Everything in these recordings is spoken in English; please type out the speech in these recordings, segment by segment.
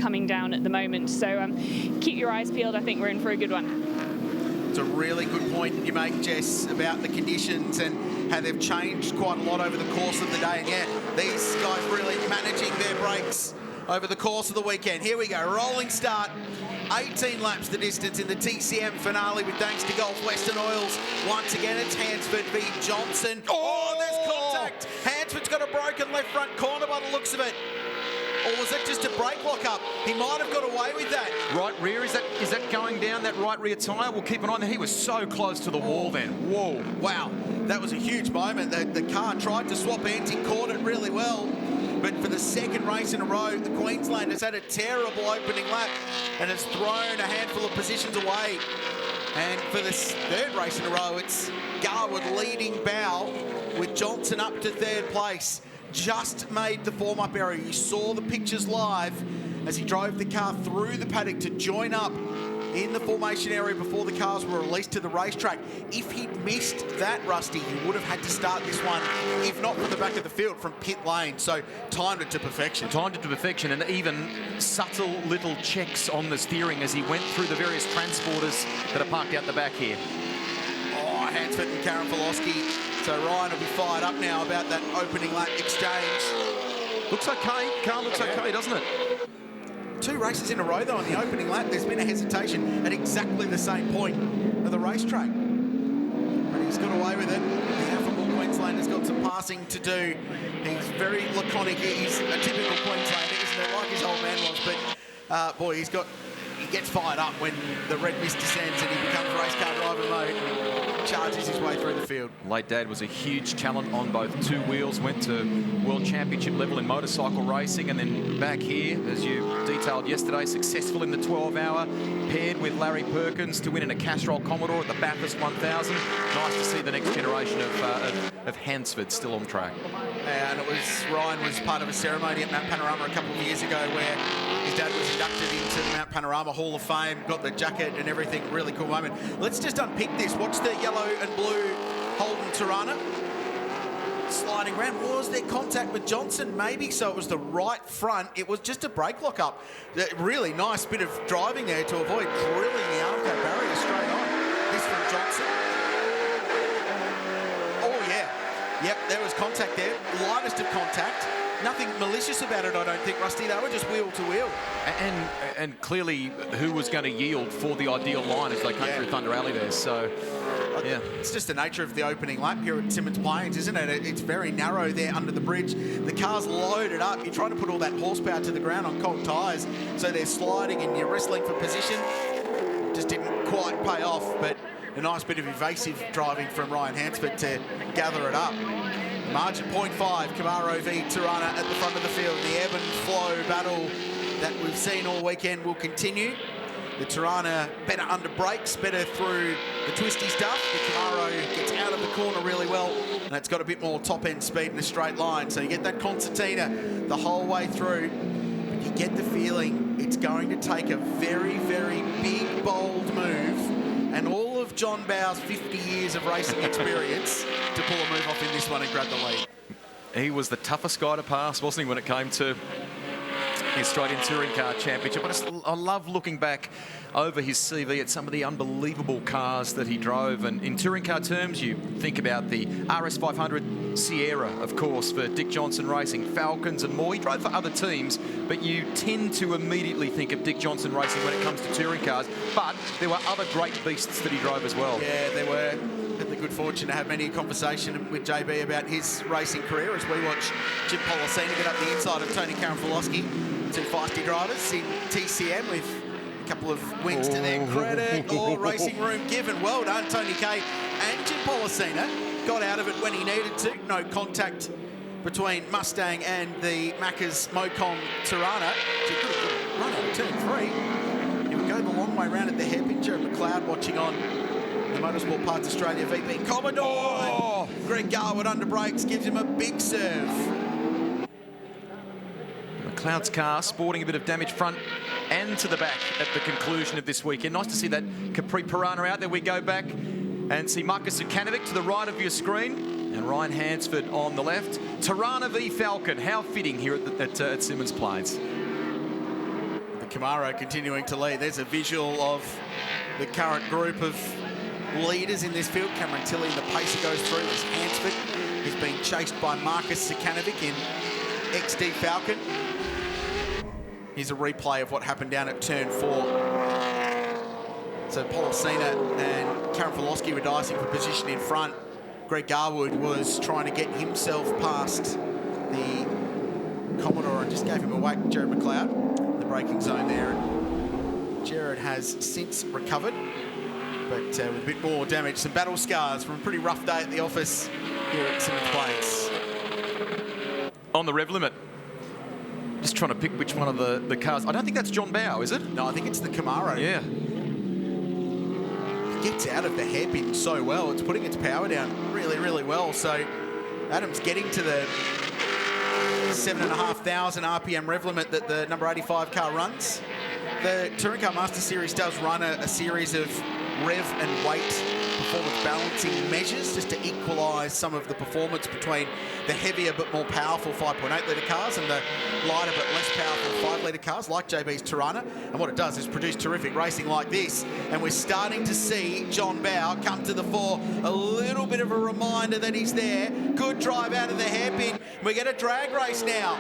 coming down at the moment. So keep your eyes peeled. I think we're in for a good one. It's a really good point you make, Jess, about the conditions and how they've changed quite a lot over the course of the day. And yeah, these guys really managing their breaks over the course of the weekend. Here we go, rolling start. 18 laps the distance in the TCM finale with thanks to Gulf Western Oils. Once again, it's Hansford v Johnson. Oh, there's contact. Hansford's got a broken left front corner by the looks of it. Or was it just a brake lock-up? He might have got away with that. Right rear, is that going down, that right rear tyre? We'll keep an eye on that. He was so close to the wall then. Whoa. Wow, that was a huge moment. The car tried to swap ends. He caught it really well. But for the second race in a row, the Queenslanders had a terrible opening lap and has thrown a handful of positions away. And for this third race in a row, it's Garwood leading Bow with Johnson up to third place. Just made the form-up area. You saw the pictures live as he drove the car through the paddock to join up in the formation area before the cars were released to the racetrack. If he'd missed that, Rusty, he would have had to start this one, if not from the back of the field, from pit lane. So timed it to perfection. Timed it to perfection, and even subtle little checks on the steering as he went through the various transporters that are parked out the back here. Oh, Hansford and Karen Pawlowski. So Ryan will be fired up now about that opening lap exchange. Looks okay. Car looks okay, doesn't it? 2 races in a row, though, on the opening lap. There's been a hesitation at exactly the same point of the racetrack. But he's got away with it. The Alphabet Queensland has got some passing to do. He's very laconic. He's a typical Queenslander, isn't it? Like his old man was. But, boy, he gets fired up when the red mist descends and he becomes race car driver mode. Charges his way through the field. Late Dad was a huge talent on both 2 wheels, went to World Championship level in motorcycle racing, and then back here, as you detailed yesterday, successful in the 12-hour, paired with Larry Perkins to win in a Castrol Commodore at the Bathurst 1000. Nice to see the next generation of Hansford still on track. And Ryan was part of a ceremony at Mount Panorama a couple of years ago where his dad was inducted into the Mount Panorama Hall of Fame, got the jacket and everything. Really cool moment. Let's just unpick this. Watch the yellow and blue Holden Tirana sliding around. Was there contact with Johnson? Maybe. So it was the right front. It was just a brake lock-up. Really nice bit of driving there to avoid drilling the Armco barrier straight on. This from Johnson. Oh, yeah. Yep, there was contact there. Lightest of contact. Nothing malicious about it, I don't think, Rusty. They were just wheel to wheel. And clearly, who was going to yield for the ideal line as they came through Thunder Alley there. So, yeah. It's just the nature of the opening lap here at Symmonds Plains, isn't it? It's very narrow there under the bridge. The car's loaded up. You're trying to put all that horsepower to the ground on cold tyres. So they're sliding and you're wrestling for position. Just didn't quite pay off, but a nice bit of evasive driving from Ryan Hansford to gather it up. Margin 0.5, Camaro v Tirana at the front of the field. The ebb and flow battle that we've seen all weekend will continue. The Tirana better under brakes, better through the twisty stuff. The Camaro gets out of the corner really well, and it's got a bit more top-end speed in a straight line. So you get that concertina the whole way through, but you get the feeling it's going to take a very, very big, bold move, and all of John Bow's 50 years of racing experience to pull a move off in this one and grab the lead. He was the toughest guy to pass, wasn't he, when it came to the Australian Touring Car Championship. I love looking back over his CV at some of the unbelievable cars that he drove. And in touring car terms, you think about the RS500 Sierra, of course, for Dick Johnson Racing, Falcons and more. He drove for other teams, but you tend to immediately think of Dick Johnson Racing when it comes to touring cars. But there were other great beasts that he drove as well. Yeah, there were. Had the good fortune to have many conversation with JB about his racing career as we watch Jim Pollicina get up the inside of Tony Karanfilowski. 2 feisty drivers in TCM with a couple of wins to their credit. All racing room given. Well done, Tony Kay and Jim Pollicina. Got out of it when he needed to. No contact between Mustang and the Macca's Mocom Tirana. Run out of turn 3. He would go the long way round at the hairpin. Jared McLeod watching on the Motorsport Parts Australia VP Commodore. Oh. Greg Garwood under brakes gives him a big serve. McLeod's car sporting a bit of damage front and to the back at the conclusion of this weekend. Nice to see that Capri Piranha out there. We go back and see Marcus Zukanovic to the right of your screen and Ryan Hansford on the left. Tirana v Falcon, how fitting here at Symmonds Plains. The Camaro continuing to lead. There's a visual of the current group of leaders in this field. Cameron Tilley, the pacer goes through. There's Hansford, who's being chased by Marcus Sakanovic in XD Falcon. Here's a replay of what happened down at turn 4. So Policina and Karen Filosky were dicing for position in front. Greg Garwood was trying to get himself past the Commodore and just gave him a whack. Jared McLeod, the braking zone there. Jared has since recovered, but with a bit more damage. Some battle scars from a pretty rough day at the office here at Symmonds Plains. On the rev limit. Just trying to pick which one of the cars. I don't think that's John Bow, is it? No, I think it's the Camaro. Yeah. It gets out of the hairpin so well. It's putting its power down really, really well. So Adam's getting to the 7,500 RPM rev limit that the number 85 car runs. The Touring Car Master Series does run a series of rev and weight performance balancing measures just to equalise some of the performance between the heavier but more powerful 5.8 litre cars and the lighter but less powerful 5 litre cars like JB's Tirana. And what it does is produce terrific racing like this. And we're starting to see John Bow come to the fore. A little bit of a reminder that he's there. Good drive out of the hairpin. We get a drag race now.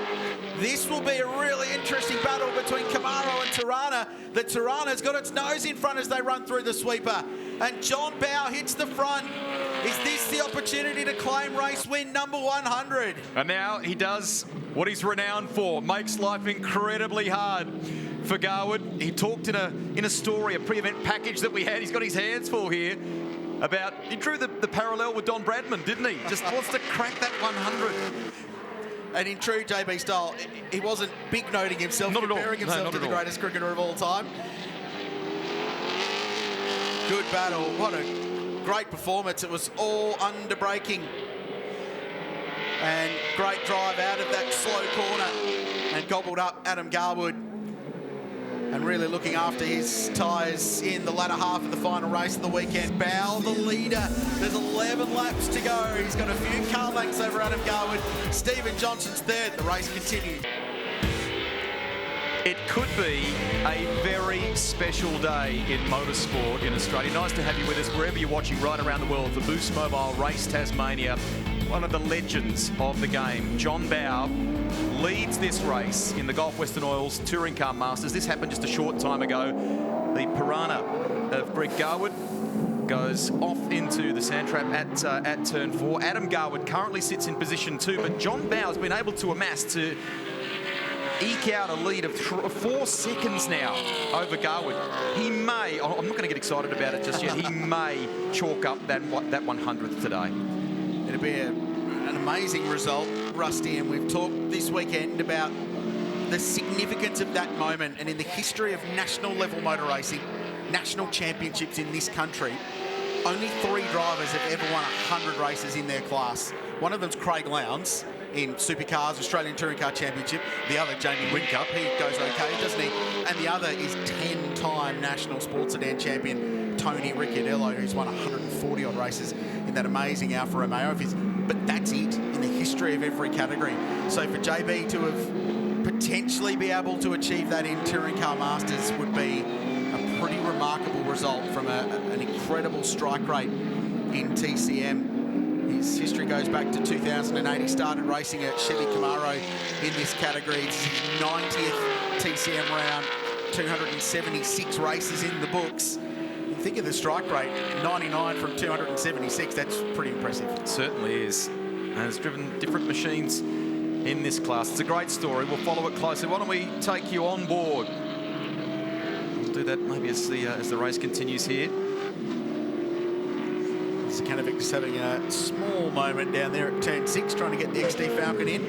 This will be a really interesting battle between Camaro and Tirana. The Tirana's got its nose in front as they run through the sweeper. And John Bow hits the front. Is this the opportunity to claim race win number 100? And now he does what he's renowned for. Makes life incredibly hard for Garwood. He talked in a story, a pre-event package that we had. He's got his hands full here about, he drew the parallel with Don Bradman, didn't he? Just wants to crack that 100. And in true JB style, he wasn't big noting himself, comparing himself to the greatest cricketer of all time. Good battle. What a great performance. It was all under braking. And great drive out of that slow corner and gobbled up Adam Garwood. And really looking after his tyres in the latter half of the final race of the weekend. Bow, the leader. There's 11 laps to go. He's got a few car lengths over Adam Garwood. Stephen Johnson's third. The race continues. It could be a very special day in motorsport in Australia. Nice to have you with us wherever you're watching right around the world. The Boost Mobile Race Tasmania, one of the legends of the game. John Bow leads this race in the Gulf Western Oil's Touring Car Masters. This happened just a short time ago. The Piranha of Greg Garwood goes off into the sand trap at turn 4. Adam Garwood currently sits in position 2, but John Bow has been able to amass to eke out a lead of 4 seconds now over Garwood. He may, I'm not going to get excited about it just yet, he may chalk up that 100th today. It'll be an amazing result, Rusty, and we've talked this weekend about the significance of that moment, and in the history of national level motor racing, national championships in this country, only 3 drivers have ever won 100 races in their class. One of them's Craig Lowndes in Supercars, Australian Touring Car Championship. The other, Jamie Whincup, he goes okay, doesn't he? And the other is 10-time national sports sedan champion Tony Ricciardello, who's won 140-odd races in that amazing Alfa Romeo of his. But that's it in the history of every category. So for JB to have potentially be able to achieve that in Touring Car Masters would be a pretty remarkable result from an incredible strike rate in TCM. His history goes back to 2008. He started racing a Chevy Camaro in this category. It's his 90th TCM round, 276 races in the books. You think of the strike rate, 99 from 276, that's pretty impressive. It certainly is. And has driven different machines in this class. It's a great story. We'll follow it closely. Why don't we take you on board? We'll do that maybe as the race continues here. Sakanovic just having a small moment down there at turn 6, trying to get the XD Falcon in.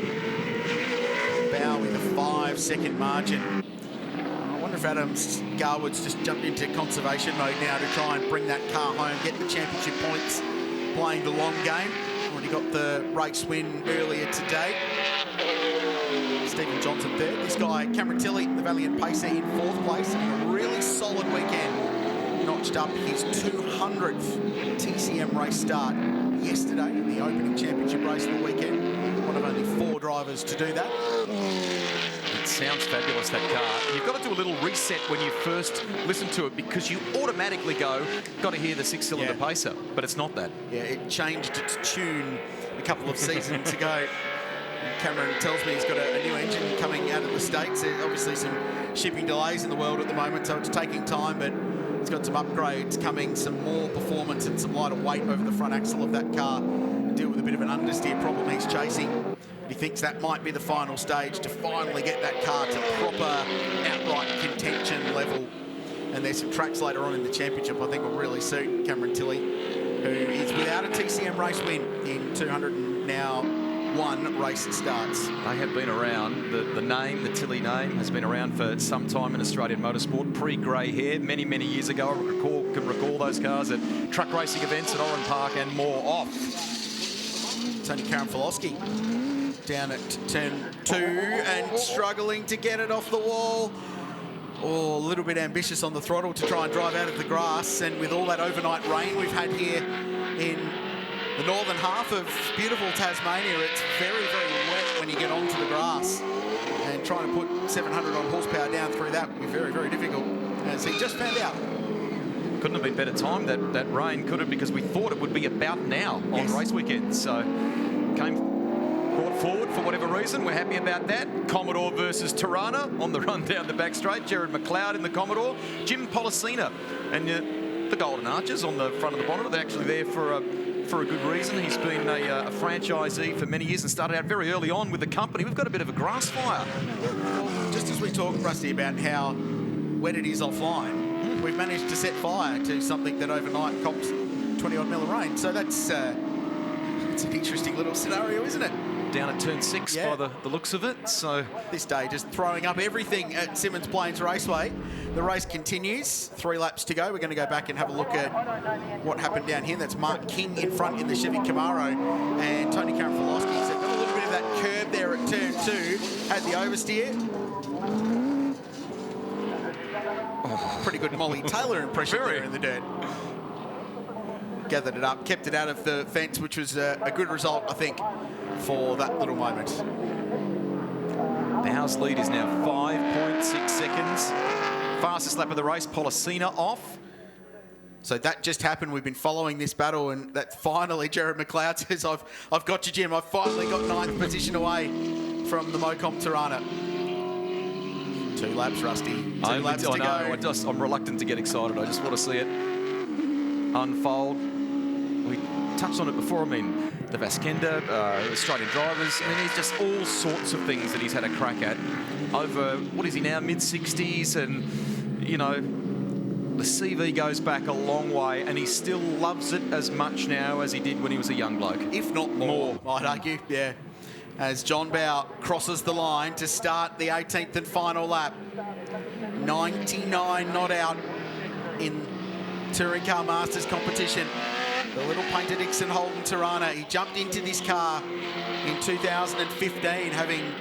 Bow with a 5-second margin. I wonder if Adams Garwood's just jumped into conservation mode now to try and bring that car home, get the championship points, playing the long game. Already got the race win earlier today. Stephen Johnson third. This guy, Cameron Tilley, the Valiant Pacer, in 4th place. A really solid weekend. Notched up his 200th TCM race start yesterday in the opening championship race of the weekend. One of only 4 drivers to do that. It sounds fabulous, that car. You've got to do a little reset when you first listen to it because you automatically go, got to hear the six-cylinder pacer, but it's not that. Yeah, it changed its tune a couple of seasons ago. Cameron tells me he's got a new engine coming out of the States. There's obviously some shipping delays in the world at the moment, so it's taking time, but it's got some upgrades coming, some more performance and some lighter weight over the front axle of that car to deal with a bit of an understeer problem he's chasing. He thinks that might be the final stage to finally get that car to proper outright contention level. And there's some tracks later on in the championship I think will really suit Cameron Tilley, who is without a TCM race win in 201 race starts. They have been around. The name, the Tilley name, has been around for some time in Australian motorsport, pre-grey hair, many, many years ago. I can recall those cars at truck racing events at Oran Park and more off. Tony Karamfilowski down at turn 2 and struggling to get it off the wall. Oh, a little bit ambitious on the throttle to try and drive out of the grass. And with all that overnight rain we've had here in the northern half of beautiful Tasmania, it's very, very wet when you get onto the grass. And trying to put 700 odd horsepower down through that would be very, very difficult, as he just found out. Couldn't have been better timed, that rain, could it? Because we thought it would be about now on race weekend. So brought forward for whatever reason. We're happy about that. Commodore versus Tirana on the run down the back straight. Jared McLeod in the Commodore. Jim Policina and the Golden Archers on the front of the bonnet. They're actually there for a good reason. He's been a franchisee for many years and started out very early on with the company. We've got a bit of a grass fire. Just as we talked, Rusty, about how wet it is offline, we've managed to set fire to something that overnight cops 20 odd mil of rain. So that's it's an interesting little scenario, isn't it? Down at turn 6 by the looks of it. So this day just throwing up everything at Symmonds Plains Raceway. The race continues. 3 laps to go. We're going to go back and have a look at what happened down here. That's Mark King in front in the Chevy Camaro, and Tony Karamfilowski. So got a little bit of that curb there at turn 2. Had the oversteer. Oh, pretty good Molly Taylor impression there in the dirt. Gathered it up, kept it out of the fence, which was a good result, I think, for that little moment. Bow's lead is now 5.6 seconds. Fastest lap of the race, Policina off. So that just happened. We've been following this battle, and that finally Jared McLeod says, I've got you, Jim. I've finally got 9th position away from the Mocom Tirana. 2 laps, Rusty. 2 laps to go. I'm reluctant to get excited. I just want to see it unfold. We touched on it before. I mean, the Vaskenda, Australian drivers. I mean, there's just all sorts of things that he's had a crack at over, what is he now, mid-60s? And, you know, the CV goes back a long way, and he still loves it as much now as he did when he was a young bloke. If not more, I'd argue, yeah. As John Bow crosses the line to start the 18th and final lap. 99 not out in Touring Car Masters competition. The little painted Dixon Holden Tirana. He jumped into this car in 2015, having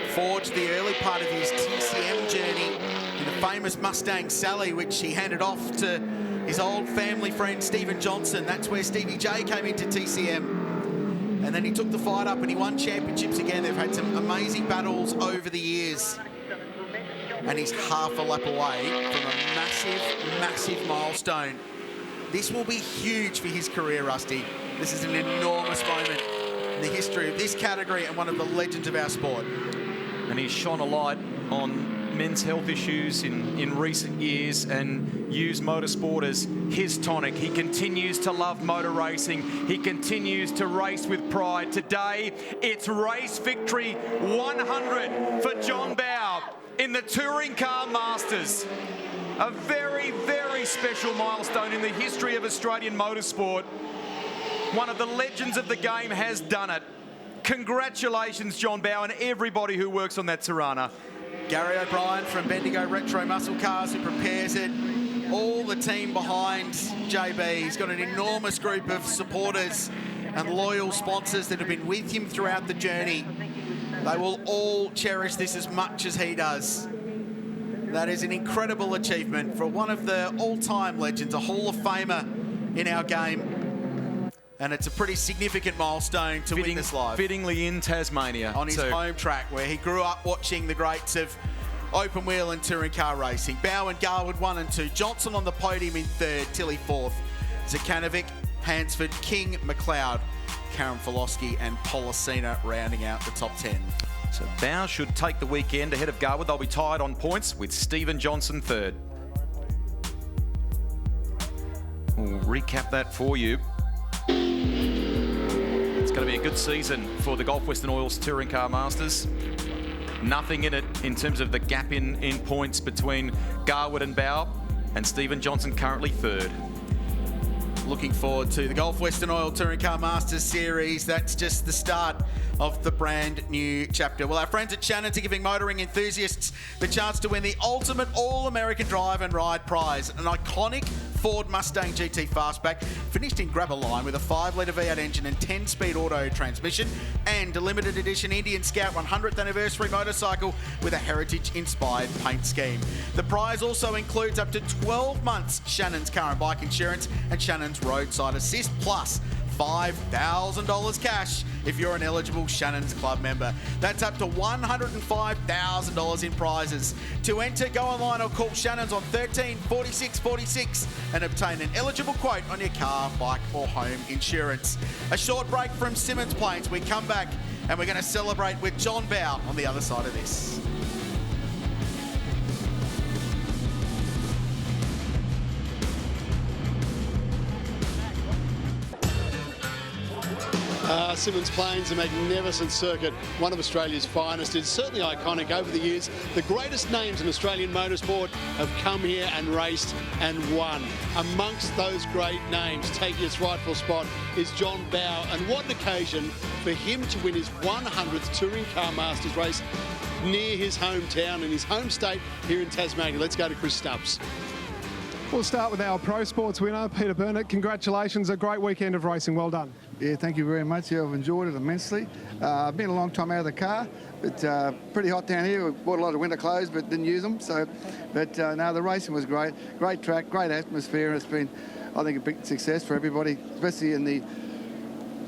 forged the early part of his TCM journey in the famous Mustang Sally, which he handed off to his old family friend Stephen Johnson. That's where Stevie J came into TCM. And then he took the fight up and he won championships again. They've had some amazing battles over the years. And he's half a lap away from a massive, massive milestone. This will be huge for his career, Rusty. This is an enormous moment in the history of this category and one of the legends of our sport. And he's shone a light on men's health issues in recent years and used motorsport as his tonic. He continues to love motor racing. He continues to race with pride. Today, it's race victory 100 for John Bow in the Touring Car Masters. A very, very special milestone in the history of Australian motorsport. One of the legends of the game has done it. Congratulations, John Bow, and everybody who works on that Tirana. Gary O'Brien from Bendigo Retro Muscle Cars, who prepares it. All the team behind JB. He's got an enormous group of supporters and loyal sponsors that have been with him throughout the journey. They will all cherish this as much as he does. That is an incredible achievement for one of the all-time legends, a Hall of Famer in our game. And it's a pretty significant milestone to witness live. Fittingly in Tasmania. On his home track, where he grew up watching the greats of open wheel and touring car racing. Bowen, Garwood 1 and 2. Johnson on the podium in 3rd. Tilley 4th. Zakanovic, Hansford, King, McLeod, Karen Filosky and Policina rounding out the top 10. So Bow should take the weekend ahead of Garwood. They'll be tied on points with Stephen Johnson 3rd. We'll recap that for you. It's going to be a good season for the Gulf Western Oils Touring Car Masters. Nothing in it in terms of the gap in points between Garwood and Bow, and Stephen Johnson currently 3rd. Looking forward to the Gulf Western Oil Touring Car Masters Series. That's just the start of the brand new chapter. Well, our friends at Symmonds are giving motoring enthusiasts the chance to win the ultimate all-American drive and ride prize, an iconic Ford Mustang GT Fastback finished in grabber line with a 5-litre V8 engine and 10-speed auto transmission, and a limited edition Indian Scout 100th anniversary motorcycle with a heritage-inspired paint scheme. The prize also includes up to 12 months Shannon's car and bike insurance and Shannon's roadside assist, plus $5,000 cash if you're an eligible Shannon's Club member. That's up to $105,000 in prizes. To enter, go online or call Shannon's on 13 46 46 and obtain an eligible quote on your car, bike or home insurance. A short break from Symmonds Plains. We come back and we're going to celebrate with John Bow on the other side of this. Symmonds Plains, a magnificent circuit, one of Australia's finest. It's certainly iconic over the years. The greatest names in Australian motorsport have come here and raced and won. Amongst those great names, taking its rightful spot, is John Bow. And what an occasion for him to win his 100th Touring Car Masters race near his hometown in his home state here in Tasmania. Let's go to Chris Stubbs. We'll start with our Pro Sports winner, Peter Burnett. Congratulations, a great weekend of racing. Well done. Yeah, thank you very much. Yeah, I've enjoyed it immensely. Been a long time out of the car, but pretty hot down here. We bought a lot of winter clothes, but didn't use them. No, the racing was great. Great track, great atmosphere. It's been, I think, a big success for everybody, especially in the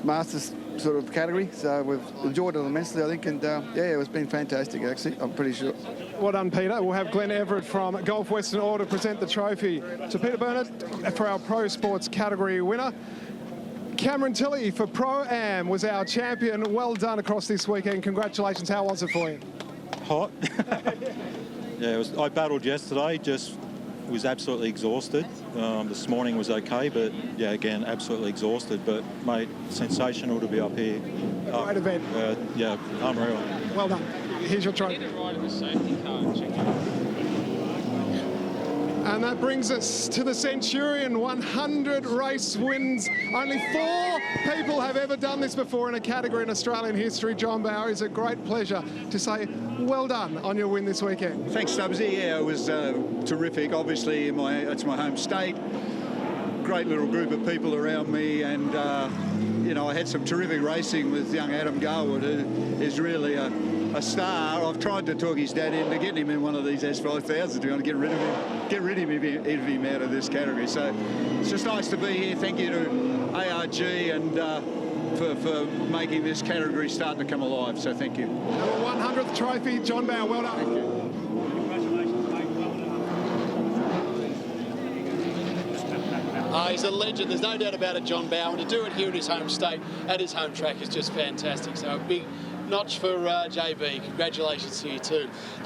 Masters sort of category. So we've enjoyed it immensely, I think, and yeah, it's been fantastic, actually. I'm pretty sure. Well done, Peter. We'll have Glenn Everett from Gulf Western Oil to present the trophy to Peter Burnett for our Pro Sports category winner. Cameron Tilley for Pro-Am was our champion. Well done across this weekend. Congratulations. How was it for you? Hot. Yeah, I battled yesterday, just was absolutely exhausted. This morning was okay, but yeah, again, absolutely exhausted. But mate, sensational to be up here. Great event. Yeah, unreal. Well done. Here's your trophy. And that brings us to the Centurion, 100 race wins. Only 4 people have ever done this before in a category in Australian history. John Bower, it's a great pleasure to say well done on your win this weekend. Thanks, Stubbsy. Yeah, it was terrific. Obviously, it's my home state. Great little group of people around me, and you know, I had some terrific racing with young Adam Garwood, who is really a star. I've tried to talk his dad into getting him in one of these S5000s to be able to get rid of him out of this category. So it's just nice to be here. Thank you to ARG and for making this category start to come alive. So thank you. Our 100th trophy, John Bower. Well done. Thank you. He's a legend, there's no doubt about it, John Bower, and to do it here in his home state at his home track is just fantastic. So a big notch for JB. Congratulations to you too.